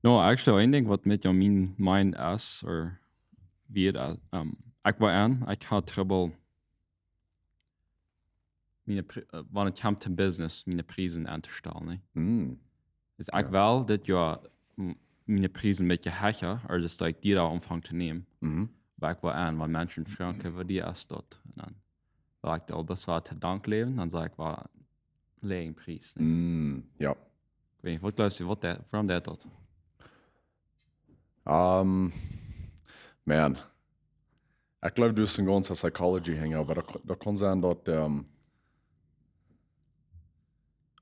No, actually, een ding wat met jou mijn mind is, or wie het is, ik wil aan, ik had trouble, wanneer het komt to business, mijn prijzen aan te stellen. Dus ik wil dat je mijn prijzen een beetje hecher, or dus like die daar omvang te nemen. Maar ik wil aan, want mensen vragen, wat die is dat? En dan wil ik al best wel te dank leven, dan zeg ik wel, leeg prijs. Ja. Ik weet niet, wat geloof je, waarom dat? Man, ik geloof du ist een ganze Psychology hängen, aber da kann sein, dass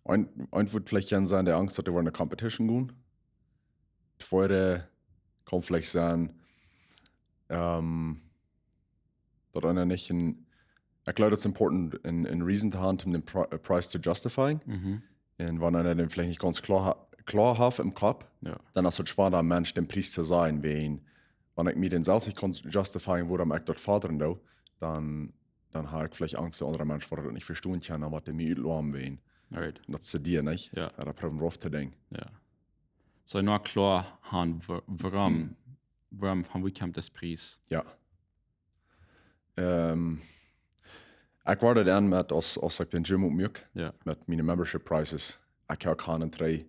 ein wird vielleicht gerne sein, der Angst hat, wir in eine Competition gehen. Zweite kann vielleicht sein, dass einer nicht ich glaube, das ist important, in Reason zu haben, um den Price zu justifieren. Und wenn einer den vielleicht nicht ganz klar hat im Kopf, dann ist es schwer, der Mensch den Preis zu sein, wenn ich mir den selbst nicht justifieren wo ich dort fordern will, dann habe ich vielleicht Angst, dass andere Menschen das nicht verstehen können, was die mir utloben wollen. Right. Und das zu dir nicht. Ja. Da probieren wir oft zu denken. Ja. So nur klar haben, warum haben wir kommt das Preis? Ja. Ich war da an mit, als ich den Gym opmjuk, mit meine Membership Prices. Ich habe keinen drei.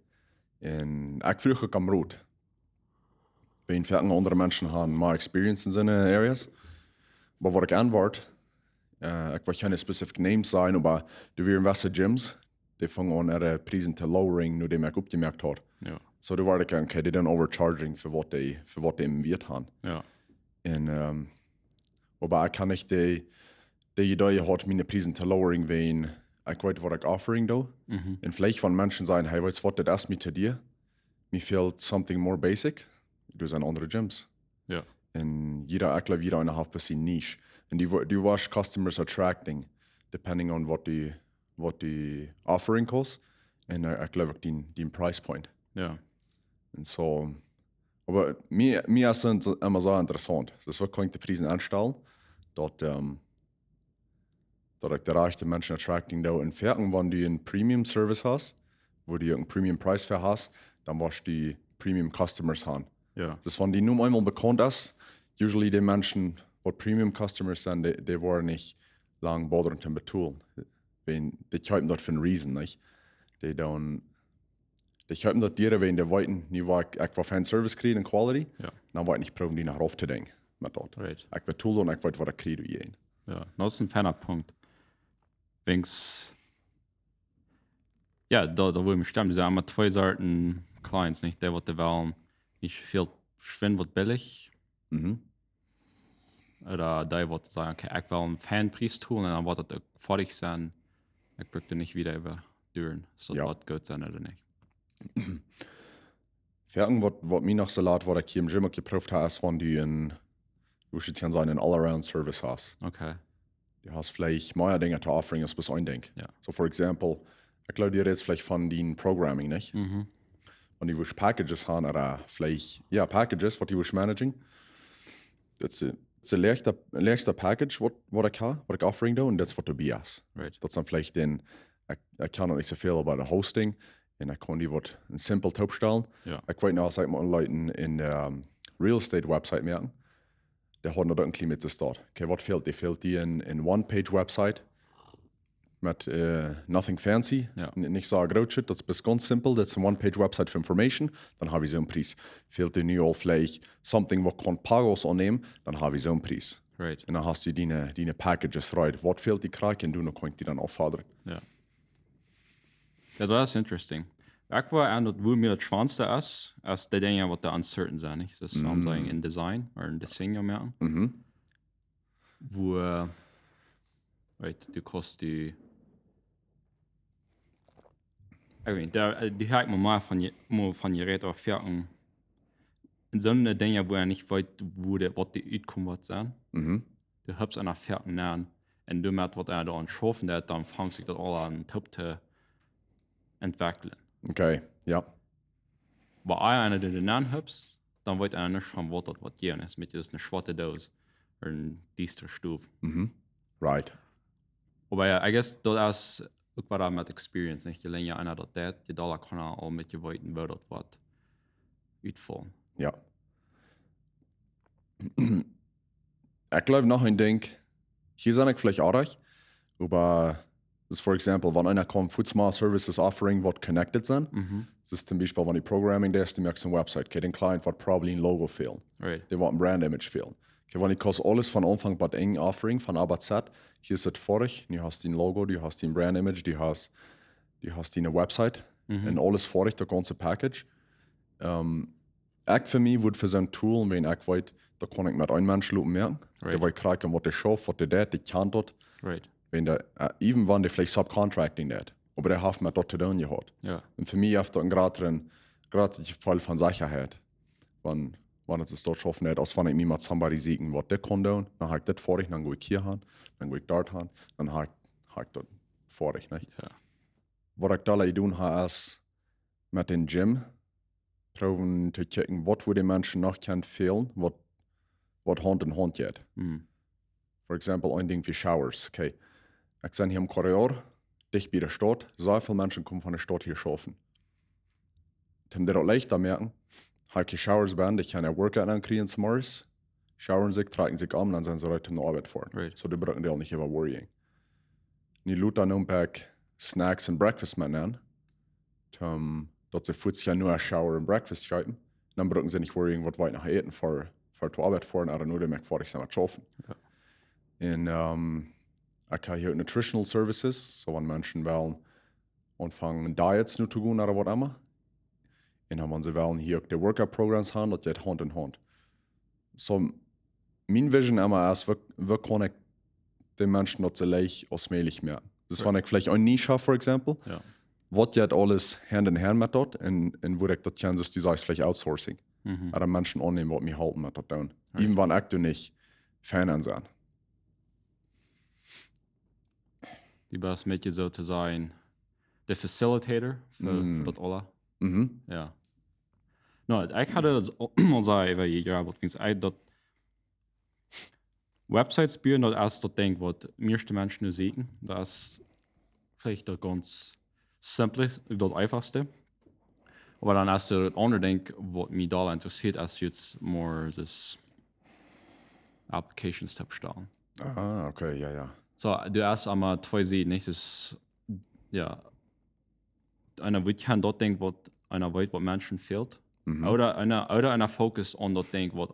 Und ich früher kam rot. Wenn viele andere Menschen haben mehr Experience in seinen Areas. Aber was ich antworte, ich will keine specific names sein, aber du wirst gewisse Gyms, die fangen an, ihre Preise zu lowering, nur die ich aufgemerkt habe. Ja. So du war ich okay, die dann overcharging für was die investiert haben. Ja. Und, aber ich kann nicht die Idee hat, meine Preise zu lowering, wenn ich weiß, was ich offering do. Und vielleicht von Menschen sagen, hey, weißt du was, das ist mir zu dir. Mir fehlt something more basic. Du sind andere Gyms. Ja. Und ich glaube, jeder eine half bisschen Niche. Und du warst Customers attracting, depending on what die offering cost. Und ich glaube, den Price Point. Ja. Und so, aber mir ist es immer so interessant. Das wird die Preise anstellen, dass ich die reichen Menschen attracting da in Ferken, wenn du einen Premium Service hast, wo du einen Premium Preis für hast, dann wirst du die Premium Customers haben. Ja. Das, wenn die nur einmal bekannt ist, usually die Menschen, die Premium Customers sind, die wollen nicht lang bothern zu betalen. Die kaufen das für eine Reason, nicht? Die kaufen das dir, wenn die wollten, ich war Fan-Service kriegen in Quality, dann wollte ich nicht probieren, die nach rauf zu denken. Right. Ich betale und ich weiß, was ich kriege. Ja, das ist ein feiner Punkt. Ja, da wo ich stimmen. Es sind immer zwei Sorten Clients, nicht? Der, die wollen nicht viel schwimmen, wird billig. Oder der, die sagen, okay, ich will einen Fanpreis tun und dann wird das fertig sein. Ich möchte nicht wieder überdüren. So das gut sein oder nicht. Fertig, was mir noch so leid, was ich hier im Gym geprüft habe, ist, wenn du einen All-Around-Service hast. Okay. Du hast vielleicht mehr Dinge zu offering als bis ein Ding. Ja. So, for example, ich glaube, dir jetzt vielleicht von den Programming, nicht? Und die willst Packages haben, oder vielleicht, Packages, was die willst managen. Das ist ein leichter Package, was ich habe, was ich offering da, und das ist, was du bias. Right. Das ist dann vielleicht ich kann noch nicht so viel über das Hosting, und ich kann die was ein simple Top stellen. Ja. Ich weiß noch, seit man Leuten in der Real Estate Website merken, der hat noch ein bisschen mit das dort. Okay, was fehlt? Die fehlt die in One-Page-Website mit nothing fancy. Ja. Nicht so Grotschit, das ist ganz simpel. Das ist eine One-Page-Website für Information, dann habe ich so einen Preis. Fehlt dir nur auch vielleicht something, was kann Pagos annehmen, dann habe ich so einen Preis. Right. Und dann hast du deine Packages right. Was fehlt die Kraken, du noch kannst die dann auffordern. Ja. Ja, das ist interesting. Ich war an, wo mir das Schwanste ist die Dinge, was da uncertain sind. Nicht? Das ist sagen in Design oder in Design ja mehr. Wo, right, du kannst die. Ich meine, die hat man mal von je Räte auf Ferken. In so eine Dinge, wo nicht weiß, was die Outcome wird sein. Du hast einer Ferken nähen. Und du merkst, was da an Schaffen hat, dann fängt sich das alle an, top zu entwickeln. Okay, ja. Weil einer den nähen hast, dann wird einer nicht von was das gehen ist. Mit das eine schwarze Dose. Oder ein düster Stufe. Right. Aber ja, I guess das ist auch was mit Experience, nicht? Je länger einer das die Dollar kann auch mit dir weiten, wo das wird. uitvallen. Ja. Ich glaube noch ein Ding, hier sind ich vielleicht auch reich, aber das ist, for example, wenn einer kommt, Food Smart Services Offering, was connected sind, das ist zum Beispiel, wenn die Programming da ist, die merkst eine Website, okay, den Client wird probably ein Logo fehlen, Right. der wird ein Brand Image fehlen. Okay, wenn ich kostet alles von Anfang bei eng Offering, von A bis Z, hier ist es vorig, du hast ein Logo, du hast ein Brand Image, du hast eine Website, und alles vorig, der ganze Package. Ich für mich würde für so ein Tool, wenn ich weiß, da kann ich mit einem Menschen merken, der will kriegen, was der schafft, was der kann dort. Right. Wenn der, even wenn der vielleicht Subcontracting hat, aber der hat mit dort zu tun gehabt. Ja. Und für mich ist das ein gerade Fall von Sicherheit, wenn es dort schaffen hat, als wenn ich mich mit somebody siegen, was der kann tun, dann habe ich das vor, dann gehe ich hier hin, dann gehe ich dort hin, dann habe ich das vor, nicht? Ja. Was ich da tun habe, ist mit dem Gym, proben zu checken, was die Menschen noch fehlen, was Hand in Hand geht. For example, ein Ding wie Showers. Okay. Ich sehe hier im Korridor, dicht bei der Stadt, so viele Menschen kommen von der Stadt hier schaffen. Um das auch leichter merken, habe ich Showers bin, ich kann ein Workout ankriegen zum Morgen, showern sich, tragen sich an, dann sind sie Leute in der Arbeit fahren. Right. So, die brauchen die auch nicht über worrying. Die Leute dann ein paar Snacks und Breakfast mitnehmen, dass sie kurz ja nur ein Shower und Breakfast geben. Dann brauchen sie nicht worrying, was weit nach Eten für die Arbeit fahren, oder nur die merken, vor ich sie schaffen. Ja. Und ich habe hier Nutritional Services, so wenn Menschen wollen anfangen, Diets nur zu gehen oder was immer. Und wenn sie wollen hier die Workout-Programs haben, das geht Hand in Hand. So, meine Vision immer ist, wie kann ich den Menschen das so leicht als möglich merken. Das ist, wenn ich vielleicht eine Nische habe, for example, Ja. was geht alles Hand in Hand mit dort, und wo ich das kann, ist, die sagst vielleicht Outsourcing. Oder Menschen annehmen, was mir halten mit dort tun. Right. Even wenn ich nicht Fan an sein. Die best met je zo te zijn de facilitator voor dat alle. Ja. Nou, ik had het al zeggen, weil je wat vindt uit dat Websites bieden dat als dat denk wat meeste mensen nu zien, dat is vielleicht dat ganz simpel, dat einfachste. Aber dann als du das andere denk, wat mich da interessiert, als jetzt more das Applications zu stellen. Ah, okay, ja. So, du hast einmal zwei Seiten, nicht? Das, ja, einer wird kann dort denken, was einer weiß, was Menschen fehlt. Oder einer Fokus on dort denkt, was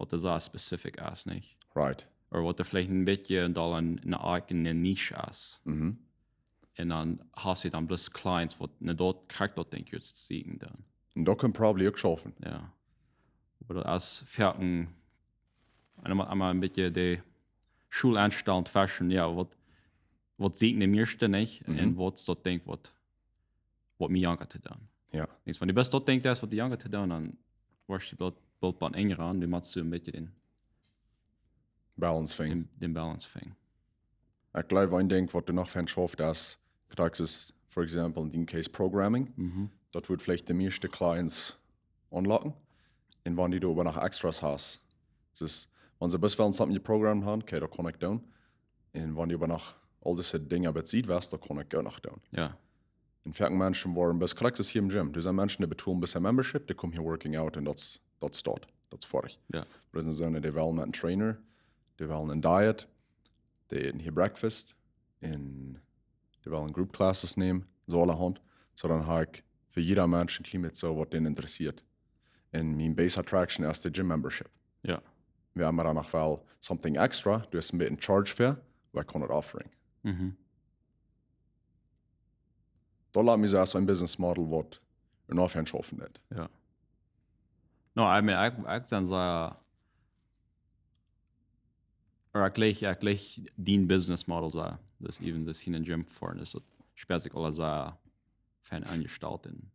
das auch spezifisch ist, nicht? Right. Oder was vielleicht ein bisschen da eine eigene Nische ist. Und dann hast du dann bloß Clients, was nicht dort kriegt, dort denkt, jetzt sehen dann. Und da können probably auch schaffen. Ja. Oder als Fertigen, einmal ein bisschen die Schulanstalt fashion, ja, wat zie ik de meeste niet en wat dat denkt wat me janker te doen. Ja. Niks van die best dat denkt is wat die janker te doen, dan was je belt pan enger aan, die maakt zo een beetje den balance thing. Den balance thing. Ik geloof een ding wat er nog van schafft, is krijg je, for example, in die case programming. Dat wordt vielleicht de meeste clients unlocken. En wanneer die nog extras hast. Dus wenn sie bis wel something Programm haben, okay, da kann ich tun. Und wenn die noch all diese Dinge bezieht, was, da kann ich auch noch tun. Ja. Und viele Menschen waren, bis kriegst du es hier im Gym. Du sind Menschen, die betonen bis ein Membership, die kommen hier working out und das dort. Das ist vorig. Ja. Das sind so, die wollen einen Trainer, die wollen ein Diet, die essen hier Breakfast, und die wollen Group Classes nehmen, so allerhand. So dann habe ich für jeder Mensch ein Klima so, was den interessiert. Und mein Base Attraction ist die Gym Membership. Ja. Wir haben dann noch wel something extra, du hast ein bisschen Charge für, weil ich kann das offering. Da lassen wir so ein Business Model, was wir noch schaffen nicht. Ja. No, I mean, ich dann so, oder gleich den Business Model so, das even das in den Gym fahren ist, sperrt sich alles so fan angestellt und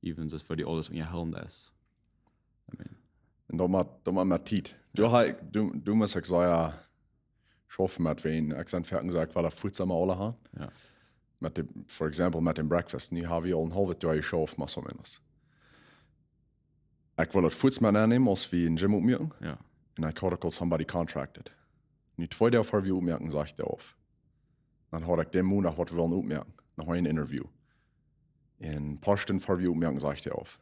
even das für die alles in ihr Helm ist. I mean. Und da mal mehr Zeit. Du musst sagen, schaffen mit wen. Ich habe fertig gesagt, weil er Futsal alle haben. Ja. For example, mit dem Breakfast. Nu habe ich al een half jaar geschafft, maar zo minstens. Ich will das Futsal nehmen, als wir in Gym ummerken. Ja. Und ich habe somebody contracted. Nu 2 Tage vor wir ummerken, sage ich dir auf. Dann habe ich den Monat, was wir wollen ummerken. Dann habe ich ein Interview. In ein paar Stunden vor wir ummerken, sage ich dir auf.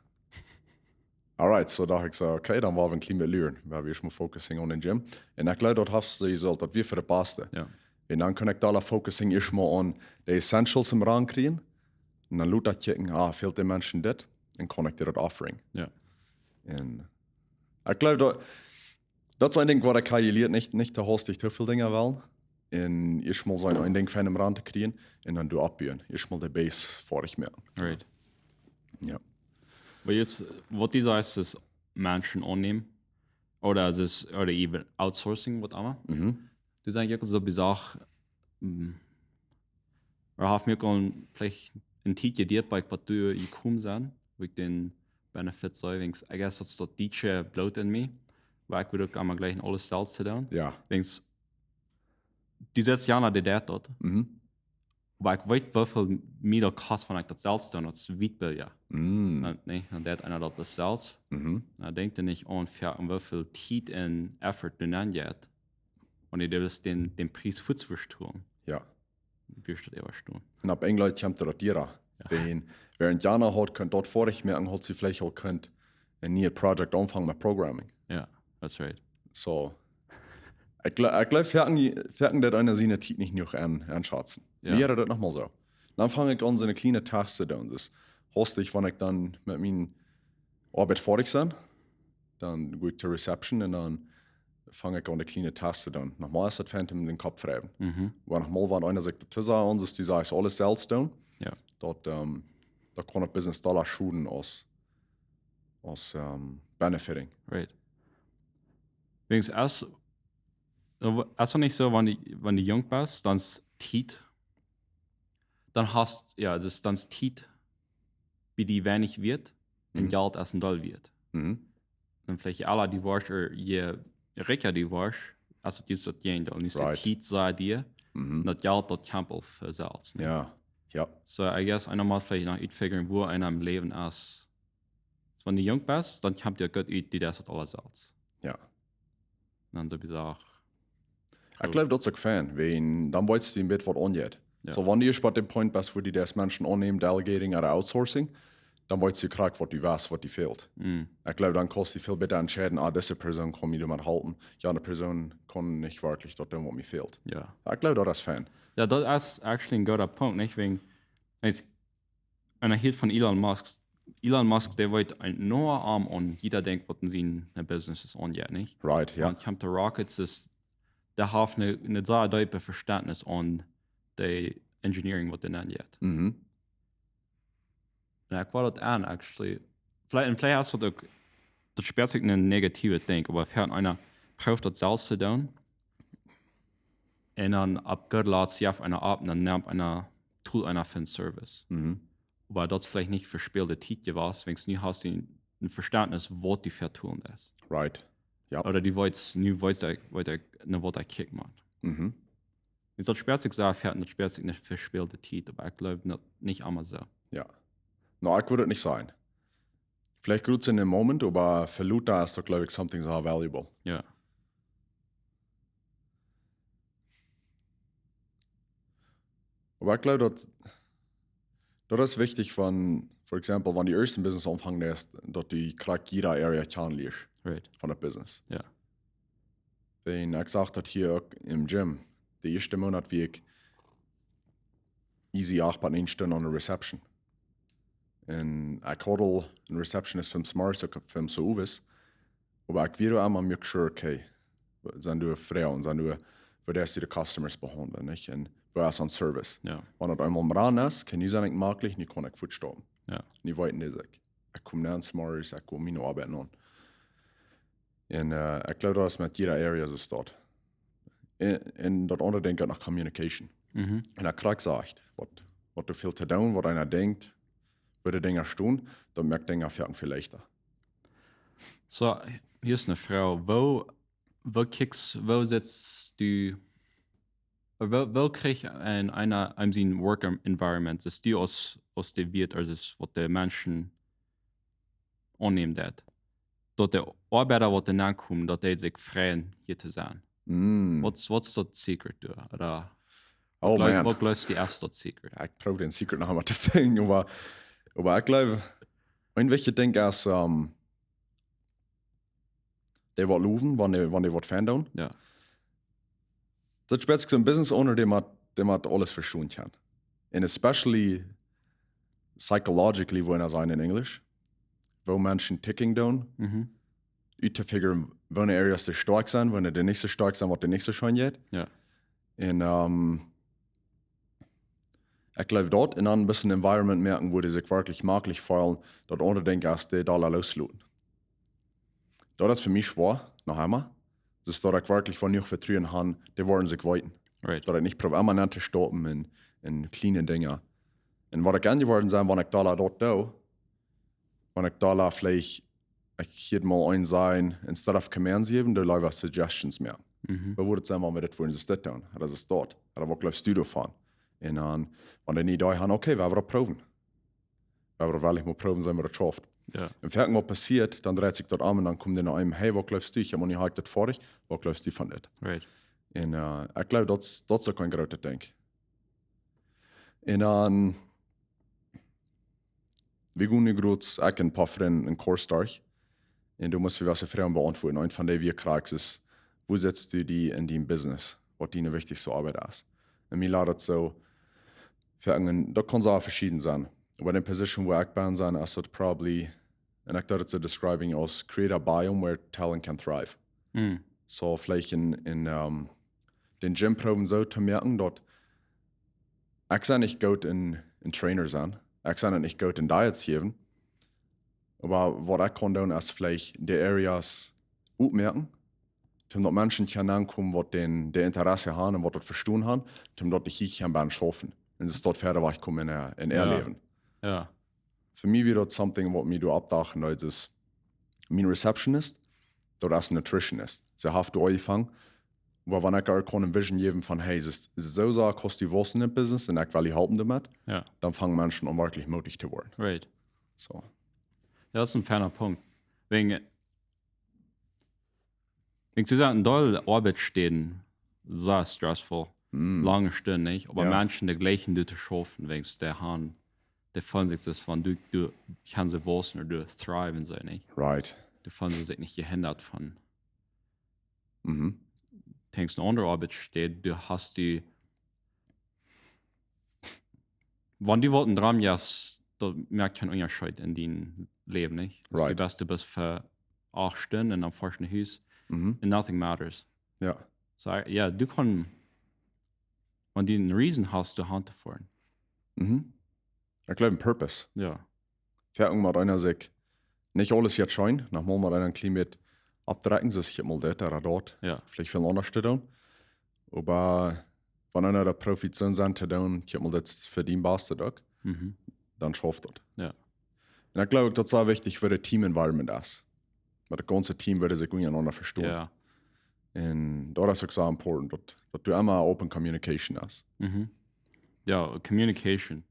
Alright, so dacht ik zo, oké, dan waren we een klein beetje leren. We hebben eerst maar focusing on in gym. En ik geloof dat heeft ze gezegd dat we voor de beste. Ja. En dan kan ik daar focusing eerst maar on de essentials im Rang kriegen. En dan laat dat kijken, fehlt den Menschen dit? En kan ik dir dat offering. Ja. En ik geloof dat is een ding wat ik heb geleerd, niet te hastig te veel dingen wel. En eerst mal zijn een ding van im Rang te kriegen. En dan opbouwen. Eerst mal de base vorig meer. Right. Ja. Aber jetzt, was dieser ist, ist Menschen annehmen oder eben Outsourcing, was immer. Das ist eigentlich so eine Sache, wir haben mir vielleicht ein Titel dir bei was du gekommen sind, wo ich den Benefit so, I guess that's the teacher bloat in me, weil ich würde auch mal gleich alles selbst zu tun. Ja. Wings, die setzt ja nach der dort. Weil ich weiß, wie viel mir das kostet, wenn ich das selbst tue, das weit will ja. Nee, dann hat einer das selbst. Dann denkt er nicht ungefähr, wie viel Zeit und Effort du dann hast. Und ich das den Preis futz tun. Ja. Wirst du das eher tun. Und ab England kommt das dir. Während Jana hat, könnt dort vorig merken, hat sie vielleicht auch könnt ein neues Projekt anfangen mit Programming. Ja, that's right. So. Ich glaube, ferken das einer seine Zeit nicht noch anschatzen. Ja. Wäre das nochmal so. Dann fange ich an, so eine kleine Task zu tun. Das heißt, wenn ich dann mit meiner Arbeit fertig bin, dann gehe ich zur Reception und dann fange ich an, eine kleine Task zu tun. Nochmal ist das Phantom den Kopf schreiben. Aber nochmal, wenn einer sagt, das ist uns, die sagt, alles selbst tun. Ja. Da kann ein Business Dollar schuden als benefiting. Right. Wings erst nicht so, wenn du jung bist, dann ist Tiet, dann hast ja, das ist dann Tiet, wie die wenig wird, und Geld erst ein Doll wird. Dann vielleicht alle die warst, je reicher die warst, also die ist das Geld, und nicht so Tiet sei dir, das Geld dort Campbell versetzt. Ja. Ja. So, I guess, einer muss vielleicht noch figuren, wo einer im Leben ist. Wenn du jung bist, dann kommt dir Gott die das alles selbst. Ja. Und dann so bizarr. Ich glaube, das ist auch Fan, weil dann weißt du ein bisschen, was angeht. Ja. So, wenn du bei dem Punkt bist, wo die das Menschen annehmen, Delegating oder Outsourcing, dann weißt du gerade, was du weißt, was dir fehlt. Ich glaube, dann kannst du viel besser entscheiden, diese Person kann mich damit halten, ja, eine Person kann nicht wirklich das tun, was mir fehlt. Ja. Ich glaube, das ist Fan. Ja, das ist actually ein guter Punkt, nicht? Wegen, einer hielt von Elon Musk. Elon Musk, der wollte ein neuer Arm und jeder denkt, was sie in der Business ist angeht, nicht? Right, ja. Und kommt der Rockets, der hat eine sehr deutliche Verständnis an der Engineering, was den angeht. Und ich war das an, actually. Vielleicht hast du das spielt sich eine negative Ding, aber wenn einer prüft das selbst zu tun, und dann ab Gott lädt sie auf einer ab und dann nimmt einer Tool einer für den Service. Aber das vielleicht nicht verspielte Titel war, wenn du hast ein Verständnis, was die vertun ist. Right. Ja. Oder die wollt eine Wort kick macht. Das spielt sich sehr fertig, das spielt sich nicht verspielte Titel, aber ich glaube nicht einmal so. Ja. No, ich würde es nicht sein. Vielleicht gut in dem Moment, aber für Luther ist das, glaube ich, something so valuable. Ja. Aber ich glaube, das ist wichtig, wenn, for example, wenn die ersten Business anfangen ist, dass die gerade jeder Area kennenlernst von der Business. Ja. Wenn ich sage, dass hier im Gym, der erste Monat wie ich easy 8 bis 9 Stunden an der Reception. Und ich hatte eine Receptionist vom Smart, vom so Uwes, aber ich will immer make sure, okay, sind du Frauen, sind du, wie die Customers behandeln, nicht? Und wo ist an Service. Ja. Wenn das einmal dran ist, kann ich sagen, möglich, nicht kann ich fortstoppen. Ja. Nicht weiter nicht. Ich komme nicht an Smart, ich komme meine Arbeit an. Und ich glaube, das ist mit jeder Area so dort. Und das andere denkt nach Communication. Und er kriegt gesagt, was du viel zu tun, was einer denkt, würde Dinge tun, dann merkt Dinge viel leichter. So, hier ist eine Frau. Wo sitzt du, wo kriegst du in einem Work Environment, ist die aus der Welt, also was die Menschen annehmen, dass der Arbeiter, was dann ankommt, dass die sich freuen, hier zu sein. Was ist das Secret, du? Oder was löst die erste Secret? Ich probiere den Secret noch einmal zu finden, aber ich glaube, ein wichtiges Ding ist, die wat loven, wann die wat fan. Ja. Das ist so ein Business Owner, der alles verstehen kann. And especially psychologically, wo er sein in Englisch, wo Menschen ticking down, zu figuren, welche Areas die stark sind, wenn die nicht so stark sind, was die nicht so schön geht. Ja. Und ich glaube, dort in ein bisschen Environment merken, wo die sich wirklich maglich fühlen, dort ohne denken, dass die da losluten. Das ist für mich schwer, noch einmal. Das ist dort ich wirklich von nicht vertrauen habe, die wollen sich weiten. Right. Dort ich nicht permanent zu stoppen in kleinen Dingen. Und was ich gerne geworden sein, wenn ich da dort da, wenn ich da vielleicht ich hier mal ein sein, instead of commands geben, da läuft Suggestions mehr. Wo würde es sein, wenn wir das wollen, ist das tun? Das ist dort. Oder wo läufst du davon? Und dann, wenn die nicht da haben, okay, wir haben das proben. Wir haben wirklich mal proben, sind wir das schafft. Ja. Und wenn was passiert, dann dreht sich dort an und dann kommt der nach einem, hey, wo läufst du? Ich habe nicht das vor dich, wo läufst du von das? Right. Und ich glaube, das ist auch ein großes Ding. Und dann, wir gehen gerade ein paar Freunde in Kurs durch. Und du musst für was Fragen beantworten. Und von denen wir kriegst, ist, wo setzt du die in dein Business, was deine wichtigste Arbeit ist? Und mir lautet so, da kann es auch verschieden sein. Aber in der Position, wo ich bin, sein, ist es probably, und ich würde es so describing als create a biome where talent can thrive. So vielleicht in den Gymproben so zu merken, dass ich sei nicht gut in Trainer sein, ich sei nicht gut in Diets geben, aber was ich kann tun, ist vielleicht die Areas aufmerken, damit Menschen ankommen, die der Interesse haben und was das verstehen haben, damit ich hier beim schaffen. Und das ist dort fertig, was ich komme in Erleben. Ja. Für mich wird das something, was mir abdachen, das ist mein Receptionist, das ist ein Nutritionist. Sie haben angefangen, aber wenn ich auch eine Vision geben von, hey, es ist so, kostet die Wurst in dem Business und ich will helfen damit, dann fangen Menschen an, wirklich mutig zu werden. Right. So. Ja, das ist ein feiner Punkt. Wenn Sie sagen, doll Arbeit stehen, sehr stressful, lange Stunden nicht, aber Menschen die gleichen zu schaffen, wenn es der Hand, der von sich das von du kannst sie wursten oder du thriven sei nicht. Right. Du von sich nicht gehindert von. Denkst eine andere Arbeit steht, du hast die, wenn die wollten dran, ja, da merkt kein Unterschied in deinem Leben nicht. Right. Du bist für 8 Stunden in einem falschen Haus. And nothing matters. Ja. So, ja, du kannst, wenn du einen Reason hast, du Hand zu fahren. Ich glaube, ein Purpose. Ja. Fertig mit einer sich nicht alles jetzt scheint, nochmal mit einem Klima abdrecken, so ist mal das oder dort. Ja. Vielleicht viel anders zu tun. Aber wenn einer der Profit sind zu tun, ich mal das verdienbarste Tag, dann schafft das. Ja. Und ich glaube, das ist auch wichtig für das Team-Environment ist. Weil das ganze Team würde sich untereinander verstehen. Ja. Und das ist auch sehr important, dass du immer Open Communication hast. Ja, Communication.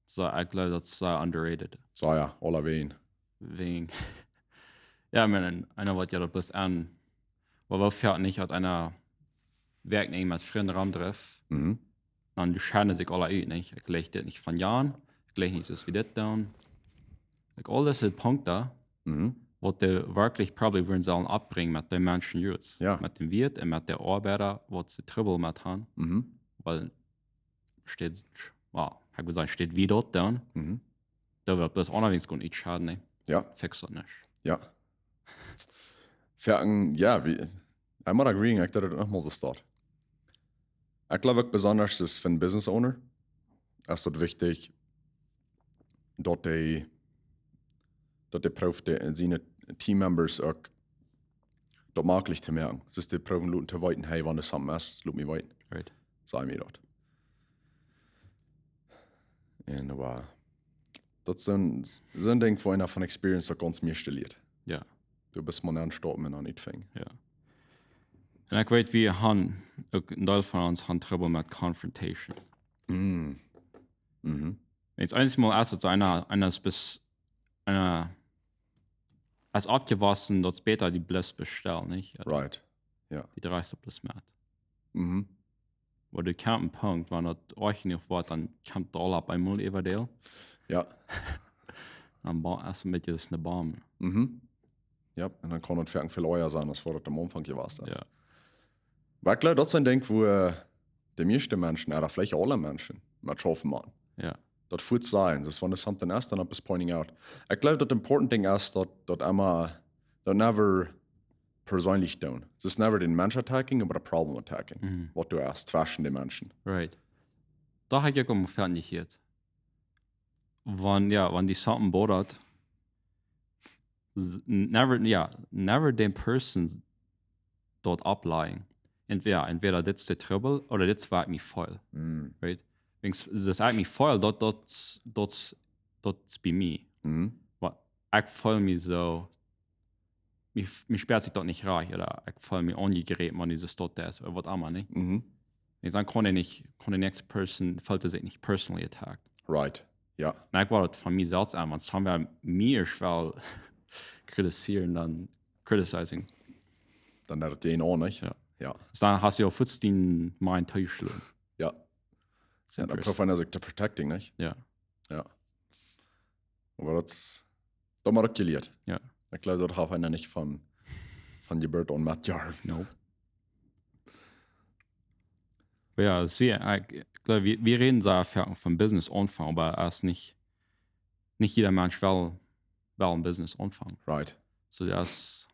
So, ich glaube, das ist sehr underrated. So ja, alle wehen. Wegen. Ja, ich meine, einer wird ja das bis an, weil wir fährt nicht hat einer Werknehmer mit Freunden ramtreff. Und die scheinen sich alle ein, nicht? Ich lege das nicht von Jahren, ich lege nicht das wie das down. All diese Punkte, wo die wirklich probably würden sollen abbringen mit den Menschen jetzt. Ja. Mit dem Wirt und mit den Arbeiter, wo sie Trouble mit haben. Weil steht, ich habe gesagt, steht wie dort down. Da wird das allerdings gut nicht schaden, ne? Ja. Fix das nicht. Ja. Fertig, ja, I'm not agreeing, ich dachte das nochmal so start. Ich glaube, besonders ist für einen Business Owner, ist es wichtig, dass die Prof, seine Teammembers auch das möglich zu merken. Das ist die Proben zu weiten, hey, wenn das zusammen ist, lass mich weiten. Right. Sei mir dort. Und aber das ist so ein Ding von einer von Experience, das ganz mir stilliert. Ja. Du bist mal anstorben und nicht fängt. Ja. Und ich weiß, wir haben, ein Teil von uns haben Trouble mit Confrontation. Jetzt einmal erst einer ist bis einer als abgewaschen, dort später die Bliss bestellen, nicht? Also Right. Ja. Die 30 plus mehr. Wo du kommt ein Punkt, wenn das euch nicht wird, dann kommt der Urlaub einmal über dir. Ja. Dann ist ein bisschen eine Bombe. Ja, und dann kann es viel euer sein, als vor am Anfang gewesen ist. Ja. Aber ich glaube, das ist ein Ding, wo die meisten Menschen, oder vielleicht alle Menschen, mit schaffen machen. Ja. Dat voet sein, das wenn es something else, dann is pointing out. Ich glaube, dat important thing ist, dat immer, dat never persönlich doen. Es ist never den Mensch attacking, aber the problem attacking. Was du hast, zwischen den Menschen. Right. Da habe ich auch fertig. Wenn die Sachen bodert, never den Person dort ableihen. Entweder das ist der Trouble oder das war mich voll. Right? Das ist eigentlich voll, das ist bei mir. Ich fühle mich so, mich sperrt sich dort nicht reich oder ich fühle mich ungerät, wenn dieses dort ist oder was auch nicht. Ich sage, kann die nächste Person, fühlt sich nicht personally attacked. Right, ja. Und ich war das von mir selbst an, was haben wir mir schwer kritisieren, dann criticizing. Dann hat den auch nicht. Ja. Dann hast du ja futz den mein Täuschung. Ja. Ja, dann profen sich der Protecting, nicht? Ja. Ja. Aber das da mal geliert. Ja. Ich glaube, das hat einer nicht von Geburt und Matt Jarv. Nope. Ja, ich glaube, wir reden sehr viel vom Business Anfang, aber erst nicht jeder Mensch will ein Business anfangen. Right. So das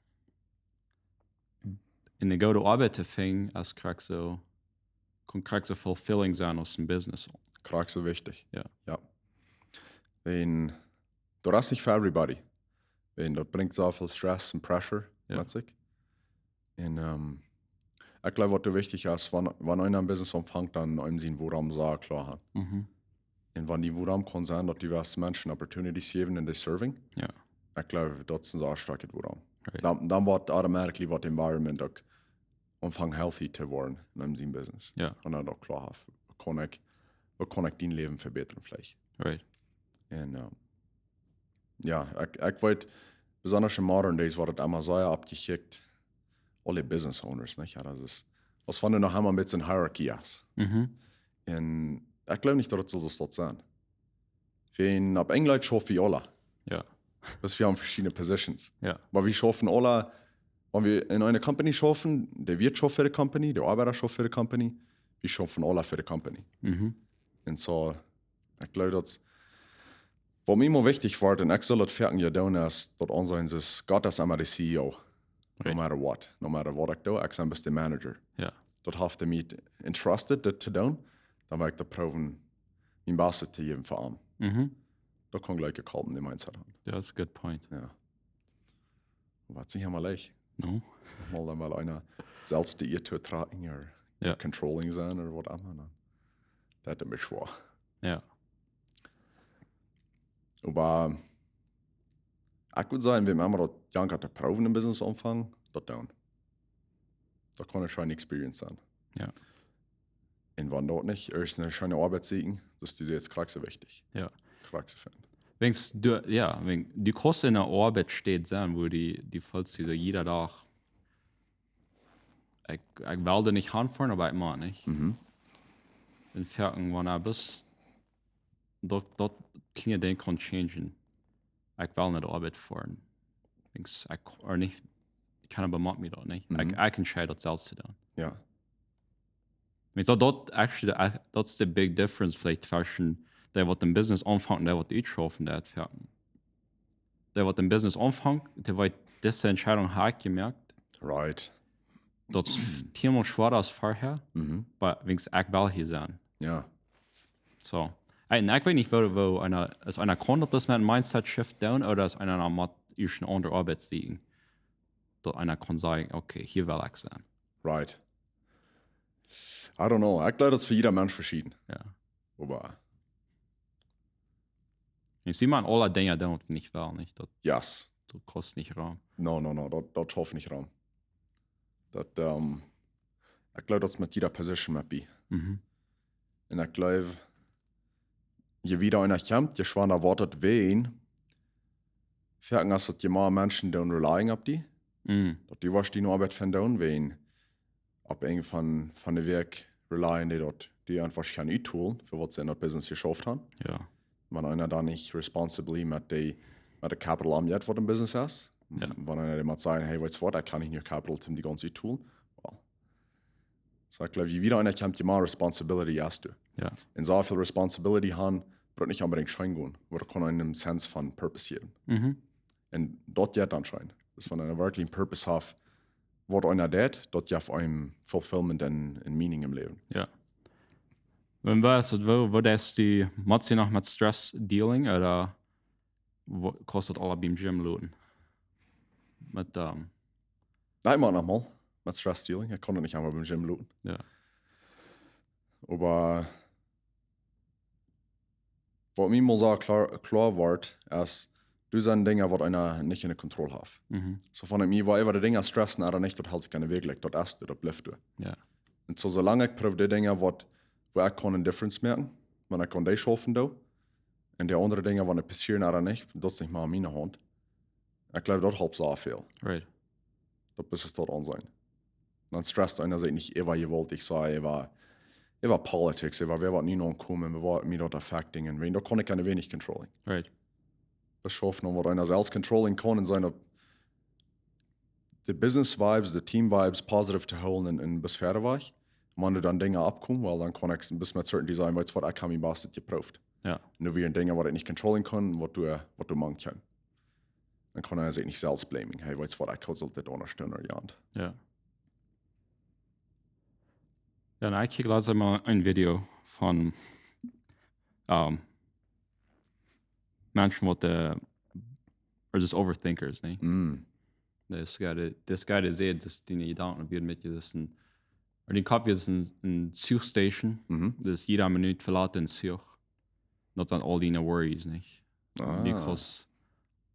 in der gute Arbeit fing, als kriegst so fulfilling sein aus dem Business. Kriegst so wichtig. Ja. Ja. Wenn du hast nicht für everybody. Wenn das bringt so viel Stress und Pressure mit sich. Und ich glaube, was du wichtig ist, wenn einer ein Business anfängt, dann einem sehen, woran sie klar hat. Und wenn die woran kann sein, dass diverse Menschen Opportunities geben in der Serving, ich glaube, das ist ein sehr starkes woran. Right. Dann wird automatisch das Environment auch anfangen healthy zu werden in einem Business. Und dann auch klar haben, wo kann ich dein Leben verbessern vielleicht. Right. Und ja, ich weiß, besonders in modern days wird das immer sehr abgeschickt, alle Business Owners, nicht? Ja, das von du noch einmal mit so einer Hierarchie ist. Und ich glaube nicht, dass das so sein. Wenn ab Englisch schaffen wir alle. Ja. Das wir haben verschiedene Positions. Ja. Aber wir schaffen alle, wenn wir in einer Company schaffen, der Wirt schafft für die Company, der Arbeiter schafft für die Company, wir schaffen alle für die Company. Und so, ich glaube, dass was mir immer wichtig war, und ich soll das fertig ja tun, ist, dass ansehen ist, Gott ist immer der CEO. Right. No matter what ich tue, ich bin der Manager. Ja. Das hat er mich entrusted, das zu tun, dann werde ich da proben, mein Bestes zu geben für ihn. Da kann gleich gekommen, die Mindset haben. Ja, that's a good point. Ja. Aber es ist nicht immer leicht. No. Mal einer selbst die ihr zu tragen oder controlling sein oder was auch immer. Das ist mir schwer. Ja. Aber ich würde sagen, wenn man das Janka zu proben im Business anfangen, das tun. Das kann eine schöne Experience sein. Ja. Und wenn dort nicht erst eine schöne Arbeit sehen, das ist jetzt krass so wichtig. Ja. Krass zu finden. Wenn die Kosten in der Arbeit steht, sein, wo die vollst so jeder Tag. Ich werde nicht anfangen, aber ich mache nicht. In Ferken, wenn er bist, dort kleine Dinge kann changen. Ich will nicht Arbeit fahren. Ich kann aber machen mir das nicht. Ich kann entscheiden, das selbst zu tun. Ja. So that's the big difference vielleicht zwischen der wird im Business anfangen und der wird ich schaffen, der fertig. Der wird im Business anfangen, der wird diese Entscheidung hart gemerkt. Right. Das ist viermal schwerer als vorher, aber wenigstens ich will hier sein. Ja. So. Ich weiß nicht, wo einer kann, ob das mit einem Mindset-Shift down oder ist einer mit schon an der Arbeit liegen. Dass einer kann sagen, okay, hier will ich sein. Right. I don't know. Ich glaube, das ist für jeder Mensch verschieden. Ja. Aber. Wie man alle Dinge tun, die ich will, nicht? Yes. Das kostet nicht Raum. No. Das schafft nicht Raum. Ich glaube, das ist mit jeder Position mit bei. Und ich glaube, je wieder einer kommt, je schwerer erwartet wen, fertig ist, dass je mehr Menschen dann relying auf die. Dass die was die nur Arbeit finden, wen ab irgendwann von der Werk relyen, die einfach kein Tool für was sie in der Business geschafft haben. Ja. Wenn einer da nicht responsibly mit der Capital umgeht, was im Business ist, Ja. Wenn einer jemand sagen, hey, weißt du was, da kann ich nicht Capital die ganze Zeit tun. Well. So, ich glaube, je wieder einer kommt, je mehr Responsibility hast du. Ja. Und so viel Responsibility haben, wird nicht unbedingt Schein gehen, aber kann einen Sense von Purpose geben. Und dort geht dann Schein. Das wenn einer wirklich einen Purpose hat, was einer tut, dort ja auf einem Fulfillment und Meaning im Leben. Ja. Wenn wo ist die, machst du noch mit Stress dealing oder kostet alle beim Gym lohnen? Mit, Nein, immer noch mal mit Stress Dealing. Ich konnte nicht einmal beim Gym looten. ja. Aber was mir mal so klar wird, ist, du sind Dinge, die einer nicht in der Kontrolle hat. So von mir, wo die Dinge stressen, oder nicht, dort hält sich keine Weg, dort ist du, dort bleibst du. Ja. Und so, solange ich prüfe die Dinge, wo ich eine Differenz merken, wenn ich die schaffen da, und die anderen Dinge, wenn passieren oder nicht, das ist nicht mal in meiner Hand. Ich glaube, dort hilft es auch viel. Right. Dort bis es dort an sein. Dann stresst einer sich nicht, ich wollte, ich sage, ich war Politics, wer wird nie noch kommen, wer wird mir dort affecting, und da kann ich keine wenig controlling. Right. Das schaffen, was einer selbst controlling kann, und seine die Business Vibes, die Team Vibes positiv zu holen in bis fertig war. Wenn du dann Dinge abkommst, weil dann kann ich bis mit certain Design, weil es ich kann mir bastet geprüft. Ja. Nur wie ein Dinge, was ich nicht controlling kann, was du machen kannst. Dann kann er sich nicht selbst blaming. Hey, weißt du, ich kann sollte das unterstützen oder ja. Ja. Ja, und ich kriege langsam mal ein Video von Menschen, oder just Overthinkers, ne? Das Geile sieht, dass die Gedanken werden mit dir, das ein, oder den Kopf ist ein Suchstation, das jeder Minute verlassen in Such. Das sind all deine Worries, nicht? Because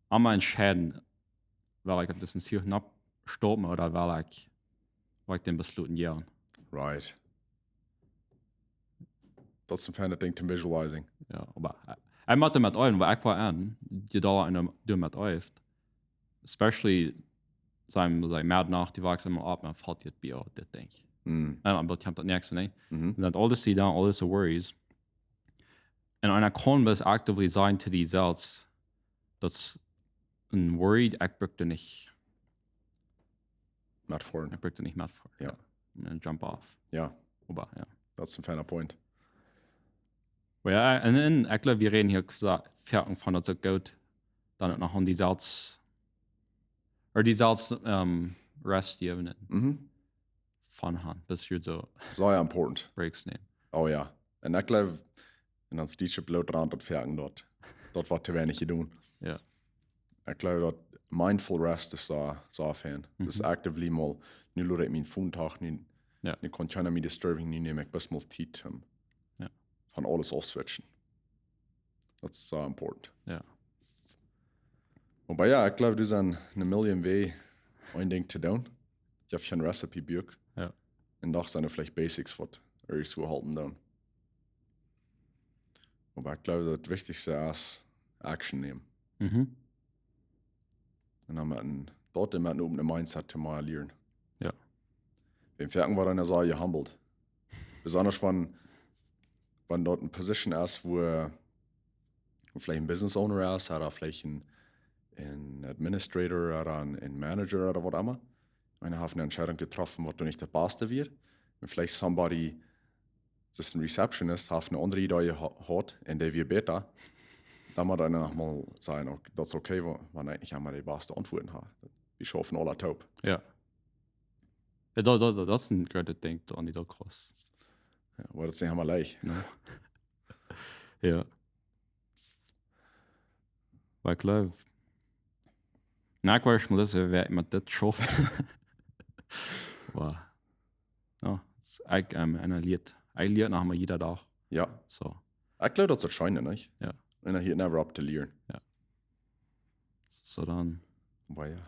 einmal entscheiden, weil ich das in Such nicht stoppen oder weil ich den besluten jahren. Right. Das ist ein feiner Ding zum Visualizing. Ja, aber ich mache mit allen, weil ich war an, die da mit euch. Especially sein mehr nach die wachsen immer ab, man fällt jetzt bei das denke ich. Aber ich habe das nächste, ne? Und dann alles sie da, alles so worries. Und einer kann bis aktiv sein zu die selbst, dass ein worried, ich brückte nicht. Not for. Ich brückte nicht mit vor. Ja. Und dann jump off. Ja. Aber ja. Das ist ein feiner Point. Ja, und ich glaube, wir reden hier fertig von das so gut, dann noch an die Salz, oder die Salz Rest geben. Von Hand, bis wir so ja important. Breaks nehmen. Oh ja. Und ich glaube, wenn das Teacher blöd dran dort fertig dort war zu wenig tun. Ja. Ich glaube, dort mindful rest ist so fan. Das ist aktiv mal, nicht nur mein Fundtag, nicht kann keiner mich disturbing, nicht nehmen, ich bis mal Zeit von alles aufswitchen. Das ist so important. Ja. Aber ja, ich glaube, du sind eine Million Wege, ein Ding zu tun. Ich habe ein Recipe-Buch. Ja. Und doch sind vielleicht Basics, was irgendwo halten dann. Aber ich glaube, das Wichtigste ist Action nehmen. Und dann dort immer ein Mindset zu lernen. Ja. Beim Ferken war dann ja so gehumbled. Besonders wenn dort eine Position ist, wo vielleicht ein Business Owner ist, oder vielleicht ein Administrator oder ein Manager oder was immer. Und haben eine Entscheidung getroffen, was du nicht der Beste wird. Und vielleicht somebody, das ist ein Receptionist, hat eine andere Idee hat, und der wird besser. Dann muss dann nochmal sagen, okay, das ist okay, wenn ich einmal die beste Antworten habe. Wir schaffen alle taub. Ja. Ja, das ist ein guter Ding, an die da krass. Ja, aber das ist nicht einmal leicht. No. Ja. Weil ich glaube, ich weiß nicht, wer mit das schafft. Wow. Ja, es ist eigentlich analysiert. Eigentlich nach mal jeder Tag. Ja. So. Ich glaube, das ist scheinen, nicht? Ja. Und er hier never up to lernen. Ja. So dann. Aber ja.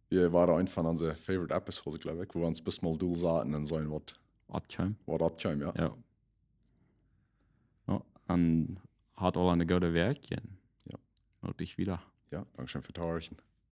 Wir waren ein von unseren Favorite Episodes, glaube ich, wo wir uns bis mal dual sahen und so ein Wort Abkommen. Ja. Ja. Ja. Und hat auch eine gute Werk. Ja. Und dich wieder. Ja, danke schön für Tauerchen.